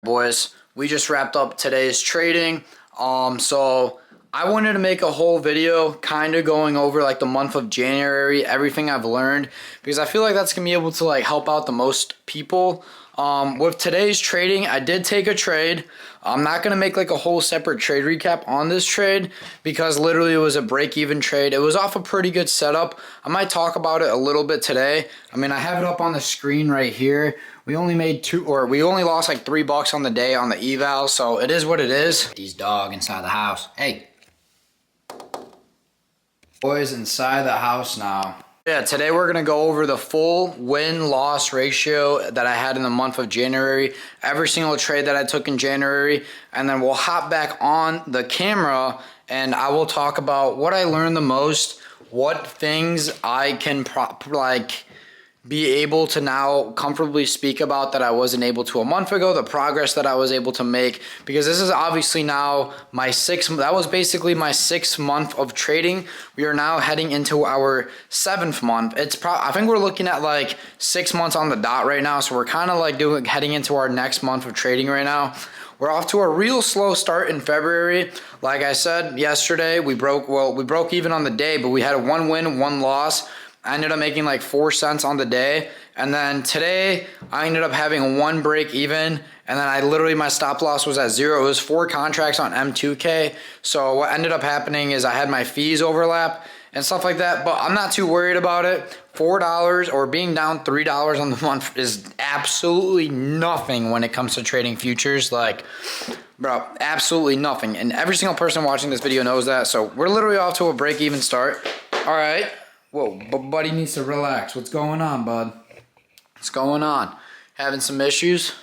Boys, we just wrapped up today's trading. So I wanted to make a whole video kind of going over like the month of January, everything I've learned, because I feel like that's gonna be able to like help out the most people. With today's trading, I did take a trade. I'm not going to make like a whole separate trade recap on this trade because literally it was a break-even trade. It was off a pretty good setup. I might talk about it a little bit today. I mean, I have it up on the screen right here. We only lost like $3 on the day on the eval, so it is what it is. These dog inside the house. Hey. Boys inside the house now. Yeah, today we're going to go over the full win-loss ratio that I had in the month of January, every single trade that I took in January, and then we'll hop back on the camera and I will talk about what I learned the most, what things I can be able to now comfortably speak about that I wasn't able to a month ago, the progress that I was able to make, because this is obviously now that was basically my 6th month of trading. We are now heading into our 7th month. I think we're looking at like 6 months on the dot right now, so we're kind of like heading into our next month of trading right now. We're off to a real slow start in February. Like I said yesterday, we broke even on the day, but we had a 1 win, 1 loss. I ended up making like 4 cents on the day. And then today I ended up having 1 break even. And then my stop loss was at 0. It was 4 contracts on M2K. So what ended up happening is I had my fees overlap and stuff like that. But I'm not too worried about it. $4 or being down $3 on the month is absolutely nothing when it comes to trading futures. Like, bro, absolutely nothing. And every single person watching this video knows that. So we're literally off to a break even start. All right. Whoa, buddy needs to relax. What's going on, bud? What's going on? Having some issues?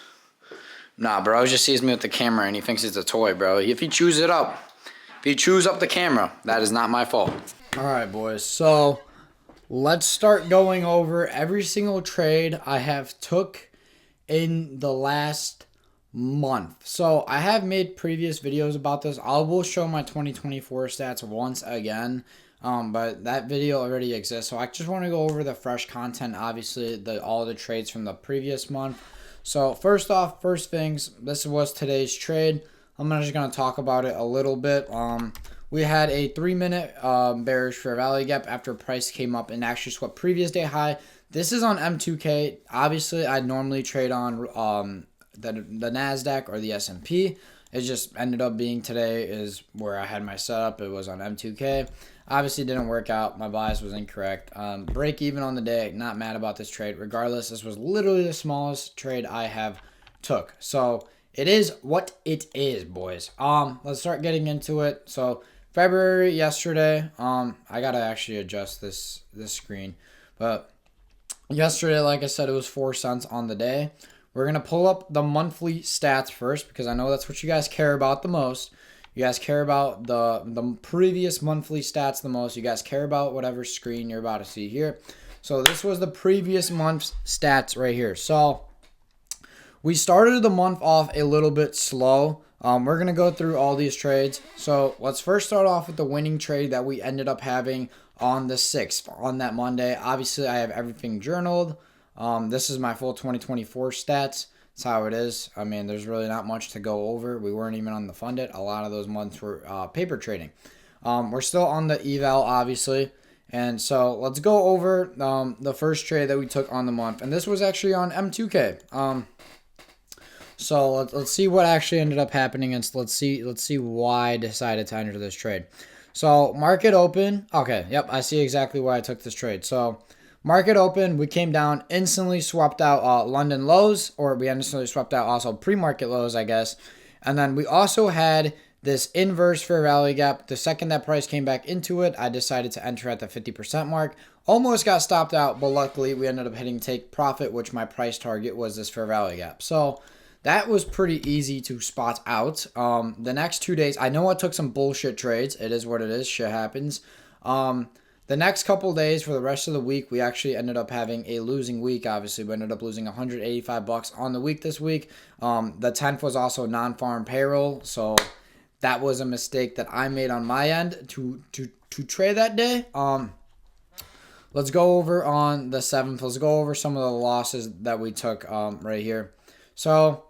Nah, bro, he just sees me with the camera and he thinks it's a toy, bro. If he chews it up, the camera, that is not my fault. All right, boys. So let's start going over every single trade I have took in the last month. So I have made previous videos about this. I will show my 2024 stats once again. But that video already exists, so I just want to go over the fresh content, obviously all the trades from the previous month. So first things, this was today's trade. I'm just going to talk about it a little bit. We had a 3-minute bearish fair value gap after price came up and actually swept previous day high. This is on M2K. Obviously, I normally trade on the NASDAQ or the S&P. It just ended up being today is where I had my setup. It was on M2K. Obviously didn't work out. My bias was incorrect. Break even on the day. Not mad about this trade. Regardless, this was literally the smallest trade I have took. So it is what it is, boys. Let's start getting into it. So February yesterday. I gotta actually adjust this screen. But yesterday, like I said, it was 4 cents on the day. We're gonna pull up the monthly stats first because I know that's what you guys care about the most. You guys care about the previous monthly stats the most. You guys care about whatever screen you're about to see here. So this was the previous month's stats right here. So we started the month off a little bit slow. We're going to go through all these trades. So let's first start off with the winning trade that we ended up having on the 6th, on that Monday. Obviously, I have everything journaled. This is my full 2024 stats. That's how it is. I mean, there's really not much to go over. We weren't even on the funded. A lot of those months were paper trading. We're still on the eval, obviously. And so let's go over the first trade that we took on the month. And this was actually on M2K. So let's see what actually ended up happening. And let's see why I decided to enter this trade. So market open. Okay, yep, I see exactly why I took this trade. So market open, we came down, instantly swapped out London lows, or we instantly swapped out also pre-market lows, I guess. And then we also had this inverse fair value gap. The second that price came back into it, I decided to enter at the 50% mark. Almost got stopped out, but luckily we ended up hitting take profit, which my price target was this fair value gap. So that was pretty easy to spot out. The next 2 days, I know I took some bullshit trades. It is what it is. Shit happens. The next couple days for the rest of the week, we actually ended up having a losing week. Obviously, we ended up losing $185 on the week this week. The 10th was also non-farm payroll, so that was a mistake that I made on my end to trade that day. Let's go over on the 7th. Let's go over some of the losses that we took right here. So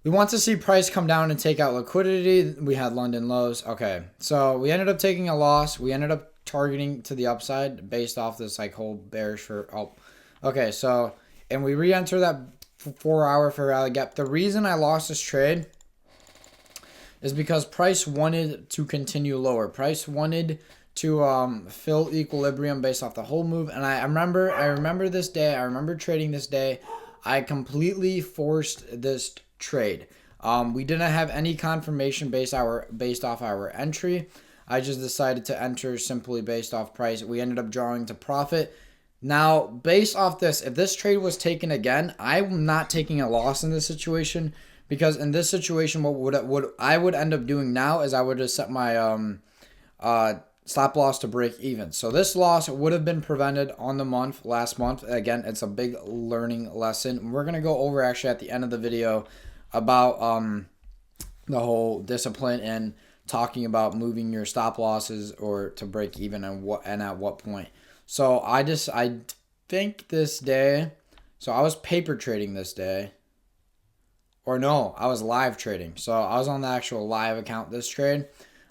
We want to see price come down and take out liquidity. We had London lows. Okay, so we ended up taking a loss. We ended up targeting to the upside based off this like whole bearish for okay, so and we re-enter that 4-hour fair value gap. The reason I lost this trade is because price wanted to continue lower. Price wanted to fill equilibrium based off the whole move. And I remember this day. I remember trading this day. I completely forced this trade. We didn't have any confirmation based off our entry. I just decided to enter simply based off price. We ended up drawing to profit. Now, based off this, if this trade was taken again, I'm not taking a loss in this situation, because in this situation, what I would end up doing now is I would have set my stop loss to break even. So this loss would have been prevented on the last month. Again, it's a big learning lesson. We're gonna go over actually at the end of the video about the whole discipline and talking about moving your stop losses or to break even and at what point. So I think this day, so I was paper trading this day. Or no, I was live trading. So I was on the actual live account this trade.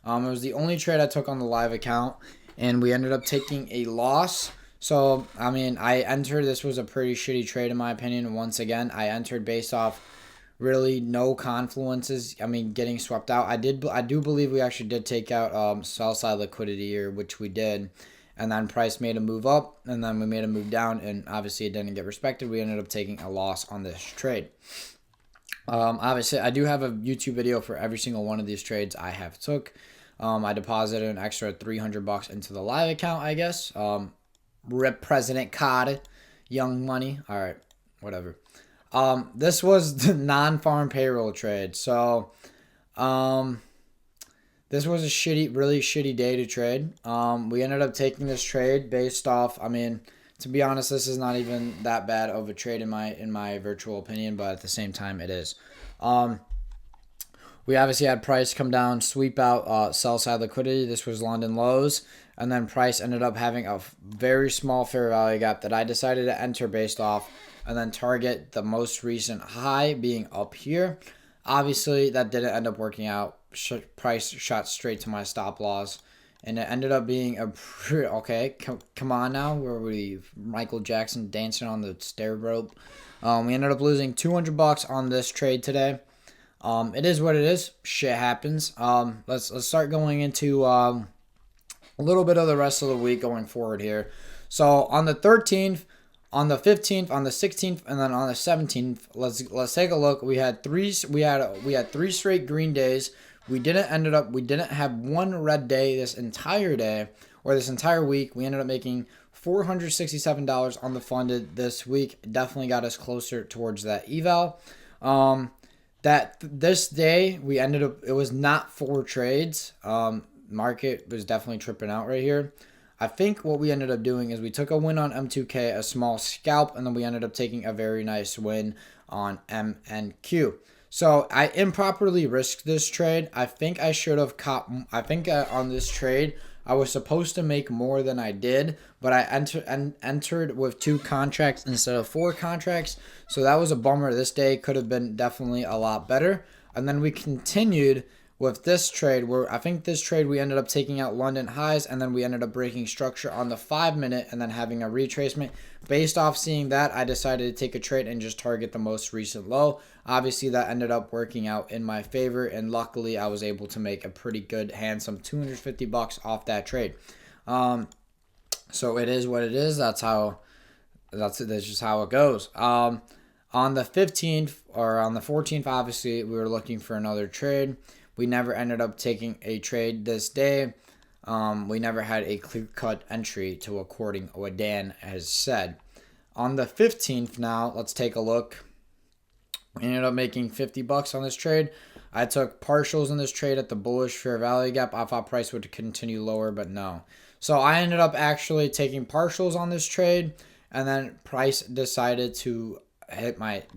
It was the only trade I took on the live account, and we ended up taking a loss. So, I mean, this was a pretty shitty trade in my opinion. Once again, I entered based off really no confluences. I mean, getting swept out. I do believe we actually did take out sell side liquidity here, which we did. And then price made a move up, and then we made a move down, and obviously it didn't get respected. We ended up taking a loss on this trade. Obviously, I do have a YouTube video for every single one of these trades I have took. I deposited an extra $300 into the live account, I guess. Rip President Card, Young Money. All right, whatever. This was the non-farm payroll trade. So, this was a really shitty day to trade. We ended up taking this trade based off, I mean, to be honest, this is not even that bad of a trade in my virtual opinion, but at the same time, it is. We obviously had price come down, sweep out sell side liquidity. This was London lows, and then price ended up having a very small fair value gap that I decided to enter based off, and then target the most recent high being up here. Obviously, that didn't end up working out. Price shot straight to my stop loss. And it ended up being okay. Come on now, where were we? Michael Jackson dancing on the stair rope. We ended up losing $200 on this trade today. It is what it is. Shit happens. Let's start going into a little bit of the rest of the week going forward here. So on the 13th, on the 15th, on the 16th, and then on the 17th, let's take a look. We had three straight green days. We didn't have one red day this entire day or this entire week. We ended up making $467 on the funded this week. Definitely got us closer towards that eval. This day we ended up, it was not 4 trades. Market was definitely tripping out right here. I think what we ended up doing is we took a win on M2K, a small scalp, and then we ended up taking a very nice win on MNQ. So I improperly risked this trade. I think I should have caught. I think on this trade I was supposed to make more than I did, but I entered with 2 contracts instead of 4 contracts. So that was a bummer. This day could have been definitely a lot better. And then we continued with this trade where I think this trade we ended up taking out London highs, and then we ended up breaking structure on the 5-minute and then having a retracement. Based off seeing that, I decided to take a trade and just target the most recent low. Obviously, that ended up working out in my favor, and luckily I was able to make a pretty good, handsome $250 off that trade. So it is what it is. That's just how it goes. On the 15th or on the 14th, obviously we were looking for another trade. We never ended up taking a trade this day. We never had a clear-cut entry to according what Dan has said. On the 15th now, let's take a look. We ended up making $50 on this trade. I took partials in this trade at the bullish fair value gap. I thought price would continue lower, but no. So I ended up actually taking partials on this trade, and then price decided to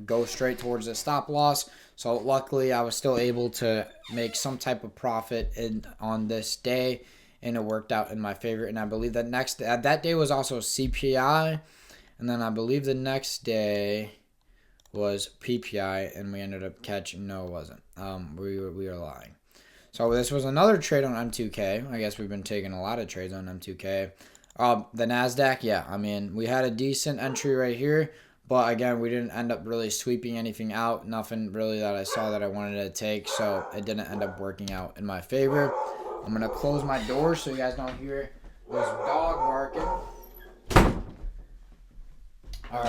go straight towards the stop loss. So luckily I was still able to make some type of profit on this day, and it worked out in my favor. And I believe that day was also CPI, and then I believe the next day was PPI, and we ended up catching. No, it wasn't. We were lying. So this was another trade on M2K. I guess we've been taking a lot of trades on M2K. The NASDAQ, yeah. I mean, we had a decent entry right here. But again, we didn't end up really sweeping anything out. Nothing really that I saw that I wanted to take. So it didn't end up working out in my favor. I'm going to close my door so you guys don't hear this dog barking. All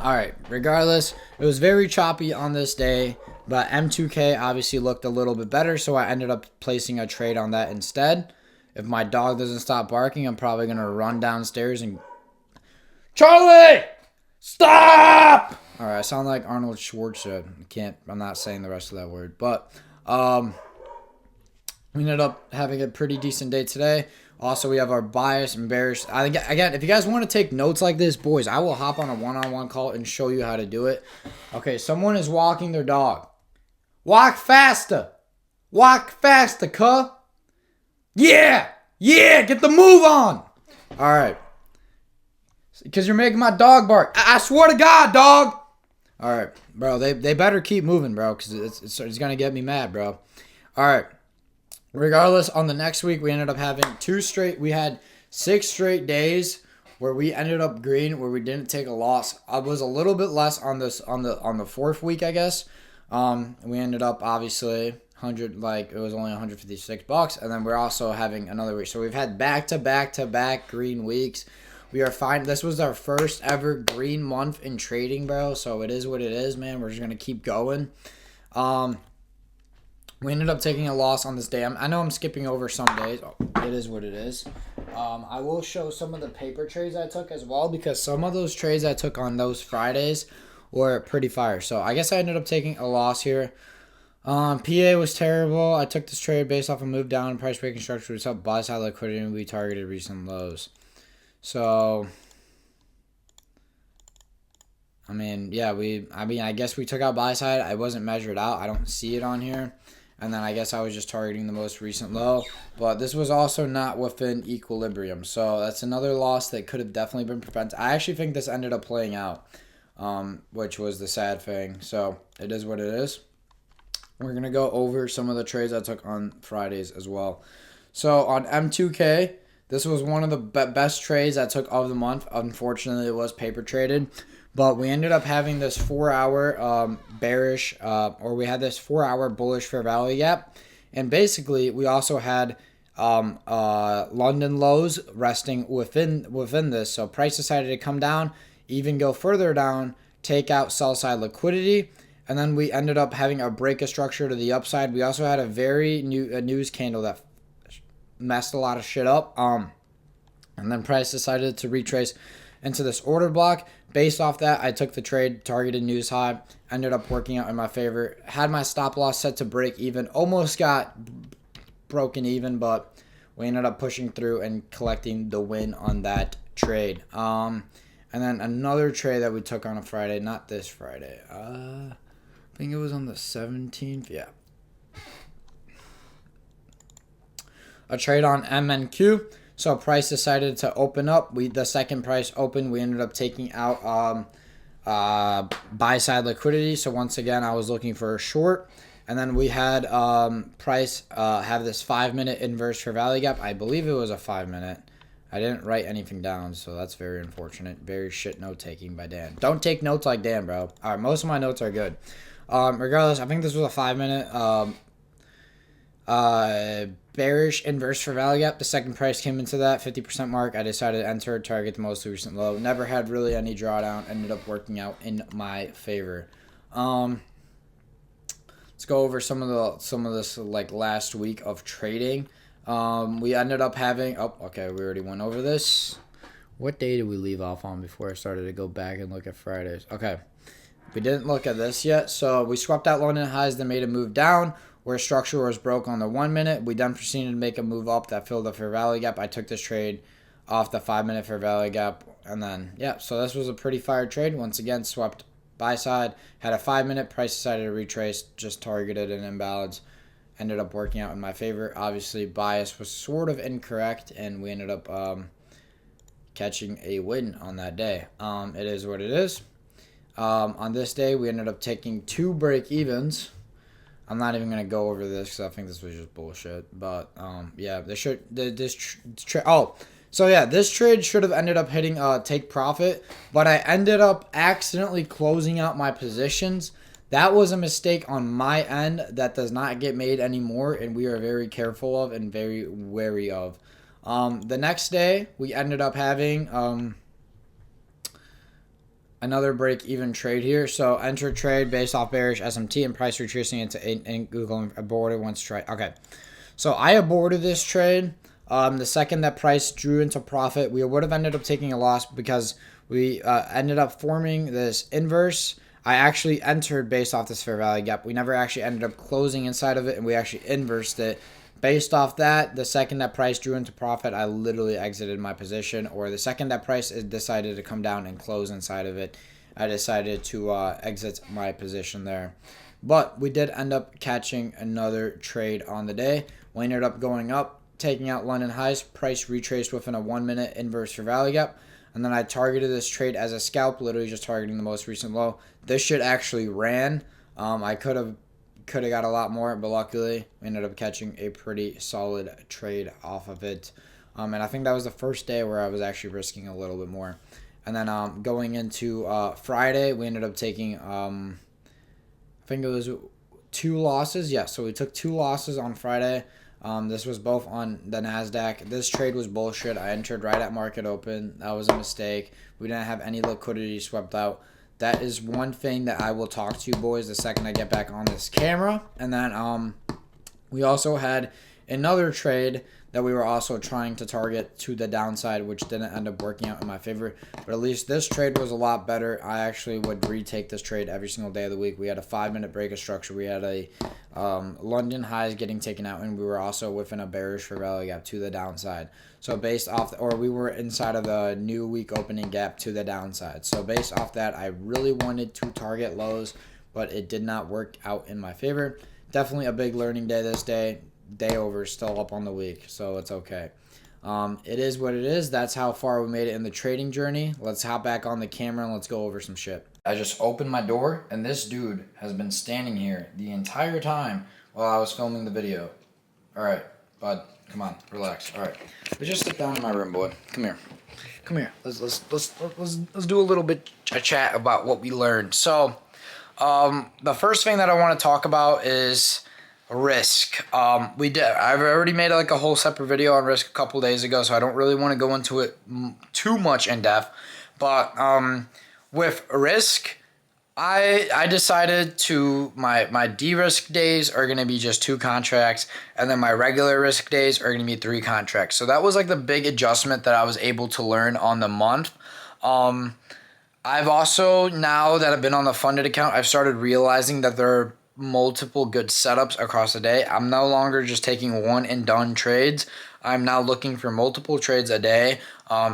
right. Regardless, it was very choppy on this day. But M2K obviously looked a little bit better. So I ended up placing a trade on that instead. If my dog doesn't stop barking, I'm probably going to run downstairs and... Charlie! Stop! All right, I sound like Arnold Schwarzenegger. I'm not saying the rest of that word. But we ended up having a pretty decent day today. Also, we have our bias and bearish. Again, if you guys want to take notes like this, boys, I will hop on a one-on-one call and show you how to do it. Okay, someone is walking their dog. Walk faster. Walk faster, cuh. Yeah. Yeah, get the move on. All right. Because you're making my dog bark. I swear to God, dog. All right, bro. They better keep moving, bro, because it's going to get me mad, bro. All right. Regardless, on the next week, we ended up having we had 6 straight days where we ended up green, where we didn't take a loss. I was a little bit less on the fourth week, I guess. We ended up obviously it was only $156, and then we're also having another week. So we've had back-to-back green weeks. We are fine. This was our first ever green month in trading, bro. So it is what it is, man. We're just going to keep going. We ended up taking a loss on this day. I know I'm skipping over some days. It is what it is. I will show some of the paper trades I took as well, because some of those trades I took on those Fridays were pretty fire. So I guess I ended up taking a loss here. PA was terrible. I took this trade based off a move down in price breaking structure, which helped buy side liquidity, and we targeted recent lows. So, I guess we took out buy side. I wasn't measured out. I don't see it on here. And then I guess I was just targeting the most recent low. But this was also not within equilibrium. So that's another loss that could have definitely been prevented. I actually think this ended up playing out, which was the sad thing. So it is what it is. We're going to go over some of the trades I took on Fridays as well. So on M2K, this was one of the best trades I took of the month. Unfortunately, it was paper traded. But we ended up having this 4-hour bearish, or we had this 4-hour bullish fair value gap. And basically, we also had London lows resting within this. So price decided to come down, even go further down, take out sell side liquidity. And then we ended up having a break of structure to the upside. We also had a news candle that messed a lot of shit up. And then price decided to retrace into this order block. Based off that, I took the trade, targeted news high, ended up working out in my favor. Had my stop loss set to break even, almost got broken even, but we ended up pushing through and collecting the win on that trade. And then another trade that we took on a Friday, not this Friday. I think it was on the 17th. Yeah. A trade on MNQ. So price decided to open up. The second price opened. We ended up taking out buy side liquidity. So once again, I was looking for a short. And then we had price have this 5-minute inverse fair value gap. I believe it was a 5-minute. I didn't write anything down, so that's very unfortunate. Very shit note taking by Dan. Don't take notes like Dan, bro. All right, most of my notes are good. Regardless, I think this was a 5-minute bearish inverse fair value gap. The second price came into that 50% mark. I decided to enter, target the most recent low. Never had really any drawdown. Ended up working out in my favor. Let's go over some of this like last week of trading. We ended up having. Oh, okay. We already went over this. What day did we leave off on before I started to go back and look at Fridays? Okay. We didn't look at this yet. So we swept out London highs, then made a move down where structure was broke on the 1-minute. We then proceeded to make a move up that filled the fair value gap. I took this trade off the 5-minute fair value gap. And then, yeah, so this was a pretty fire trade. Once again, swept buy side. Had a 5-minute. Price decided to retrace. Just targeted an imbalance. Ended up working out in my favor. Obviously, bias was sort of incorrect. And we ended up catching a win on that day. It is what it is. On this day, we ended up taking 2 break evens. I'm not even gonna go over this because I think this was just bullshit. But yeah, this trade should have ended up hitting take profit, but I ended up accidentally closing out my positions. That was a mistake on my end that does not get made anymore, and we are very careful of and very wary of. The next day, we ended up having another break-even trade here. So enter trade based off bearish SMT and price retracing into Google aborted once trade. Okay, so I aborted this trade. The second that price drew into profit, we would have ended up taking a loss because we ended up forming this inverse. I actually entered based off this fair value gap. We never actually ended up closing inside of it, and we actually inversed it. Based off that, the second that price drew into profit, I literally exited my position. Or the second that price decided to come down and close inside of it, I decided to exit my position there. But we did end up catching another trade on the day. We ended up going up, taking out London highs, price retraced within a 1 minute inverse for value gap. And then I targeted this trade as a scalp, literally just targeting the most recent low. This shit actually ran. I could have got a lot more, but luckily we ended up catching a pretty solid trade off of it. And I think that was the first day where I was actually risking a little bit more. And then going into Friday, we ended up taking, I think it was 2 losses. Yeah, so we took 2 losses on Friday. This was both on the NASDAQ. This trade was bullshit. I entered right at market open. That was a mistake. We didn't have any liquidity swept out. That is one thing that I will talk to you boys the second I get back on this camera. And then we also had another trade that we were also trying to target to the downside, which didn't end up working out in my favor. But at least this trade was a lot better. I actually would retake this trade every single day of the week. We had a 5-minute break of structure. We had a London highs getting taken out, and we were also within a bearish fair value gap to the downside. So based off, or we were inside of the new week opening gap to the downside. So based off that, I really wanted to target lows, but it did not work out in my favor. Definitely a big learning day this day. Day over, still up on the week, so it's okay. It is what it is. That's how far we made it in the trading journey. Let's hop back on the camera and let's go over some shit. I just opened my door, and this dude has been standing here the entire time while I was filming the video. All right, bud, come on, relax. All right, let's just sit down in my room, boy. Come here. Let's do a little bit of chat about what we learned. So, the first thing that I want to talk about is risk. I've already made like a whole separate video on risk a couple days ago, so I don't really want to go into it too much in depth. But with risk, I decided to my de-risk days are going to be just 2 contracts, and then my regular risk days are going to be 3 contracts. So that was like the big adjustment that I was able to learn on the month. I've also, now that I've been on the funded account, I've started realizing that there are multiple good setups across the day. I'm no longer just taking one and done trades. I'm now looking for multiple trades a day.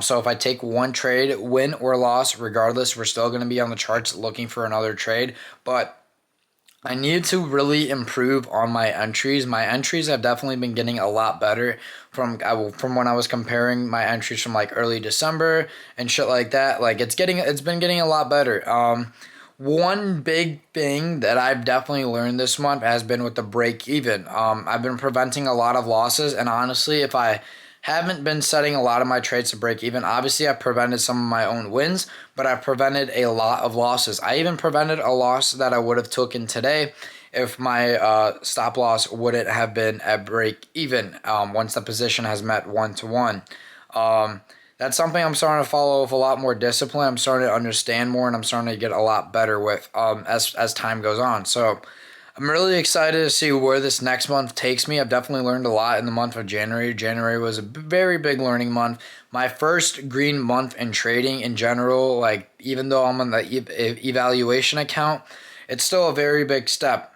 So if I take one trade, win or loss, regardless, we're still going to be on the charts looking for another trade. But I need to really improve on my entries. My entries have definitely been getting a lot better from when I was comparing my entries from like early December and shit like that. Like it's been getting a lot better. One big thing that I've definitely learned this month has been with the break even. I've been preventing a lot of losses, and honestly, if I haven't been setting a lot of my trades to break even, obviously I've prevented some of my own wins, but I've prevented a lot of losses. I even prevented a loss that I would have taken today if my stop loss wouldn't have been at break even once the position has met 1-to-1. That's something I'm starting to follow with a lot more discipline. I'm starting to understand more, and I'm starting to get a lot better with as time goes on. So I'm really excited to see where this next month takes me. I've definitely learned a lot in the month of January. January was a very big learning month. My first green month in trading in general, like even though I'm on the evaluation account, it's still a very big step.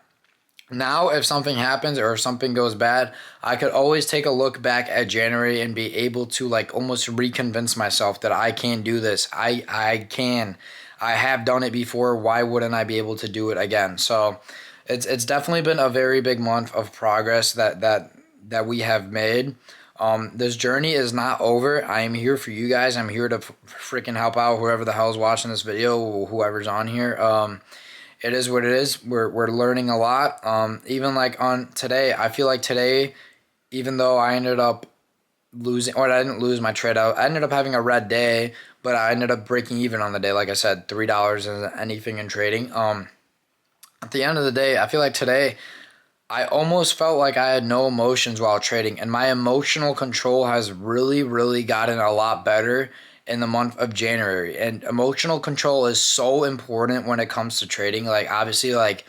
Now, if something happens or if something goes bad, I could always take a look back at January and be able to like almost reconvince myself that I can do this. I can. I have done it before. Why wouldn't I be able to do it again? So it's definitely been a very big month of progress that we have made. This journey is not over. I am here for you guys. I'm here to freaking help out whoever the hell is watching this video, whoever's on here. It is what it is. We're learning a lot. Even like on today, I feel like today, even though I ended up losing, or I didn't lose my trade out, I ended up having a red day, but I ended up breaking even on the day. Like I said, $3 isn't anything in trading. At the end of the day, I feel like today I almost felt like I had no emotions while trading, and my emotional control has really, really gotten a lot better in the month of January. And emotional control is so important when it comes to trading. Like obviously, like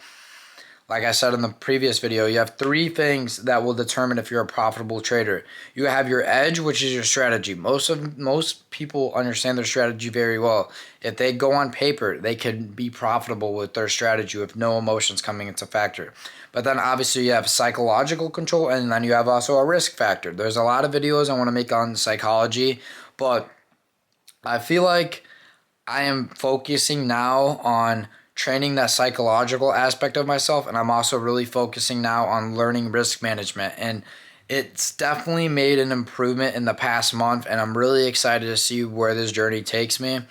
I said in the previous video, you have three things that will determine if you're a profitable trader. You have your edge, which is your strategy. Most people understand their strategy very well. If they go on paper, they can be profitable with their strategy with no emotions coming into factor. But then obviously you have psychological control, and then you have also a risk factor. There's a lot of videos I want to make on psychology, but I feel like I am focusing now on training that psychological aspect of myself, and I'm also really focusing now on learning risk management. And it's definitely made an improvement in the past month, and I'm really excited to see where this journey takes me.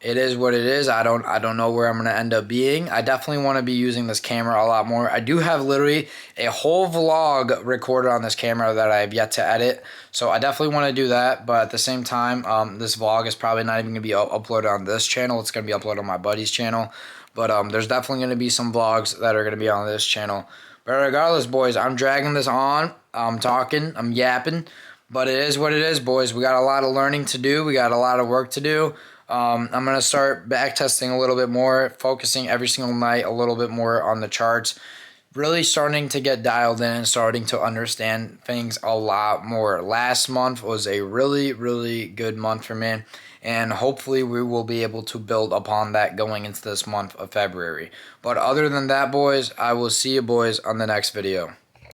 It is what it is. I don't know where I'm going to end up being. I definitely want to be using this camera a lot more. I do have literally a whole vlog recorded on this camera that I have yet to edit. So I definitely want to do that. But at the same time, this vlog is probably not even going to be uploaded on this channel. It's going to be uploaded on my buddy's channel. But there's definitely going to be some vlogs that are going to be on this channel. But regardless, boys, I'm dragging this on. I'm talking. I'm yapping. But it is what it is, boys. We got a lot of learning to do. We got a lot of work to do. I'm going to start back testing a little bit more, focusing every single night a little bit more on the charts, really starting to get dialed in and starting to understand things a lot more. Last month was a really, really good month for me, and hopefully we will be able to build upon that going into this month of February. But other than that, boys, I will see you boys on the next video.